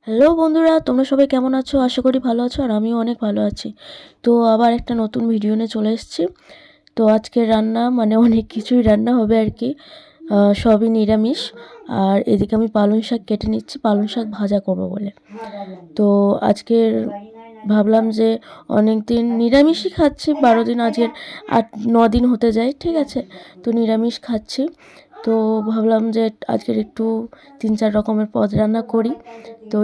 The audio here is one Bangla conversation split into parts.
হ্যালো বন্ধুরা, তোমরা সবাই কেমন আছো? আশা করি ভালো আছো, আর আমিও অনেক ভালো আছি। তো আবার একটা নতুন ভিডিও নিয়ে চলে এসেছি। তো আজকের রান্না মানে অনেক কিছুই রান্না হবে আর কি, সবই নিরামিষ। আর এদিকে আমি পালং শাক কেটে নিচ্ছি, পালং শাক ভাজা করবো বলে। তো আজকের ভাবলাম যে অনেক দিন নিরামিষই খাচ্ছি, 12 দিন, আজকের 8-9 দিন হতে যায়, ঠিক আছে। তো নিরামিষ খাচ্ছি, তো ভাবলাম যে আজকের একটু 3-4 রকমের পদ রান্না করি। তো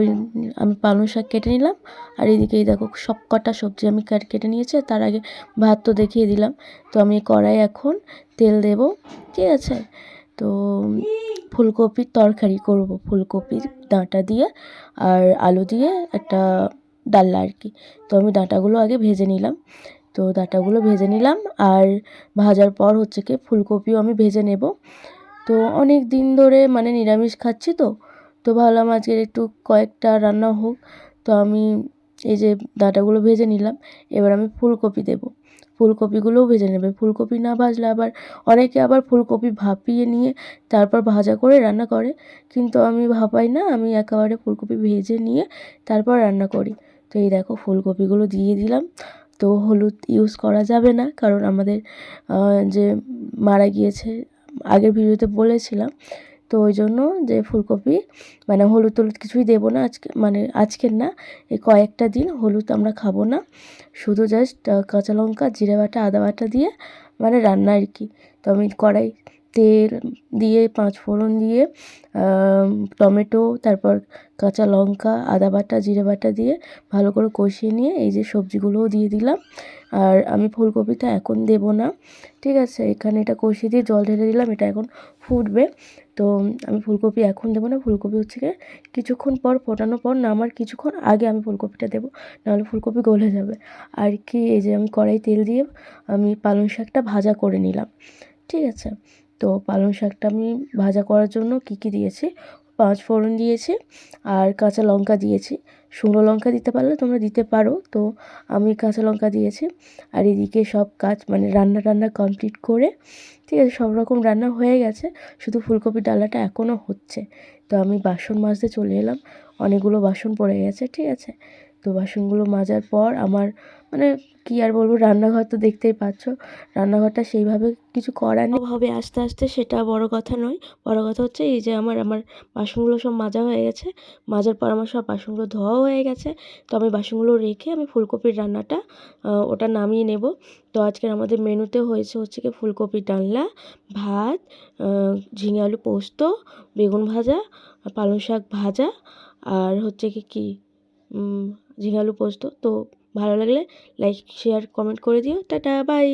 আমি পালং শাক কেটে নিলাম, আর এদিকে এই দেখো সব কটা সবজি আমি কেটে নিয়েছি। তার আগে ভাত তো দেখিয়ে দিলাম। তো আমি কড়াই এখন তেল দেব, ঠিক আছে। তো ফুলকপির তরকারি করব, ফুলকপির ডাঁটা দিয়ে আর আলু দিয়ে একটা ডালনা আর কি। তো আমি ডাঁটাগুলো আগে ভেজে নিলাম, তো ডাঁটাগুলো ভেজে নিলাম। আর ভাজার পর হচ্ছে কি ফুলকপিও আমি ভেজে নেব। তো অনেক দিন ধরে মানে নিরামিষ খাচ্ছি, তো ভাবলাম আজকের একটু কয়েকটা রান্না হোক। তো আমি এই যে ডাঁটাগুলো ভেজে নিলাম, এবার আমি ফুলকপি দেব। ফুলকপিগুলোও ভেজে নেবে, ফুলকপি না ভাজলে আবার অনেকে আবার ফুলকপি ভাপিয়ে নিয়ে তারপর ভাজা করে রান্না করে, কিন্তু আমি ভাপাই না, আমি একেবারে ফুলকপি ভেজে নিয়ে তারপর রান্না করি। তো এই দেখো ফুলকপিগুলো দিয়ে দিলাম। তো হলুদ ইউজ করা যাবে না, কারণ আমাদের যে মারা গিয়েছে, আগের ভিডিওতে বলেছিলাম। তো ওই জন্য যে ফুলকপি মানে হলুদ টলুদ কিছুই দেবো না আজকে, মানে আজকের না, এই কয়েকটা দিন হলুদ আমরা খাবো না। শুধু জাস্ট কাঁচা লঙ্কা, জিরে বাটা, আদা বাটা দিয়ে মানে রান্না আর কি। তো আমি কড়াই তেল দিয়ে 5 ফোড়ন দিয়ে টমেটো, তারপর কাঁচা লঙ্কা, আদা বাটা, জিরে বাটা দিয়ে ভালো করে কষিয়ে নিয়ে এই যে সবজিগুলোও দিয়ে দিলাম। আর আমি ফুলকপিটা এখন দেবো না, ঠিক আছে। এখানে এটা কষিয়ে দিয়ে জল ঢেলে দিলাম, এটা এখন ফুটবে। তো আমি ফুলকপি এখন দেবো না, ফুলকপি হচ্ছে গিয়ে কিছুক্ষণ পর, ফোটানোর পর নামার কিছুক্ষণ আগে আমি ফুলকপিটা দেবো, নাহলে ফুলকপি গলে যাবে আর কি। এই যে আমি কড়াই তেল দিয়ে আমি পালং শাকটা ভাজা করে নিলাম, ঠিক আছে। তো পালং শাকটা আমি ভাজা করার জন্য কী কী দিয়েছি, 5 ফোড়ন দিয়েছি আর কাঁচা লঙ্কা দিয়েছি। শুকনো লঙ্কা দিতে পারলে তোমরা দিতে পারো, তো আমি কাঁচা লঙ্কা দিয়েছি। আর এদিকে সব কাজ মানে রান্না কমপ্লিট করে, ঠিক আছে, সব রকম রান্না হয়ে গেছে, শুধু ফুলকপির ডালাটা এখনও হচ্ছে। তো আমি বাসন মাজতে চলে এলাম, অনেকগুলো বাসন পড়ে গেছে, ঠিক আছে। তো বাসনগুলো মাজার পর আমার মানে কী আর বলবো, রান্নাঘর তো দেখতেই পাচ্ছ, রান্নাঘরটা সেইভাবে কিছু করার নেই হবে আস্তে আস্তে, সেটা বড় কথা নয়। বড় কথা হচ্ছে এই যে আমার বাসনগুলো সব মাজা হয়ে গেছে, মাজার পর আমার সব বাসনগুলো ধোয়াও হয়ে গেছে। তো আমি বাসনগুলো রেখে আমি ফুলকপির রান্নাটা ওটা নামিয়ে নেব। তো আজকের আমাদের মেনুতে হচ্ছে কি ফুলকপির ডালনা, ভাত, ঝিঙে আলু পোস্ত, বেগুন ভাজা, পালং শাক ভাজা, আর হচ্ছে কি ঝিঙে আলু পোস্ত। তো ভালো লাগলে লাইক, শেয়ার, কমেন্ট করে দিও। Tata, by.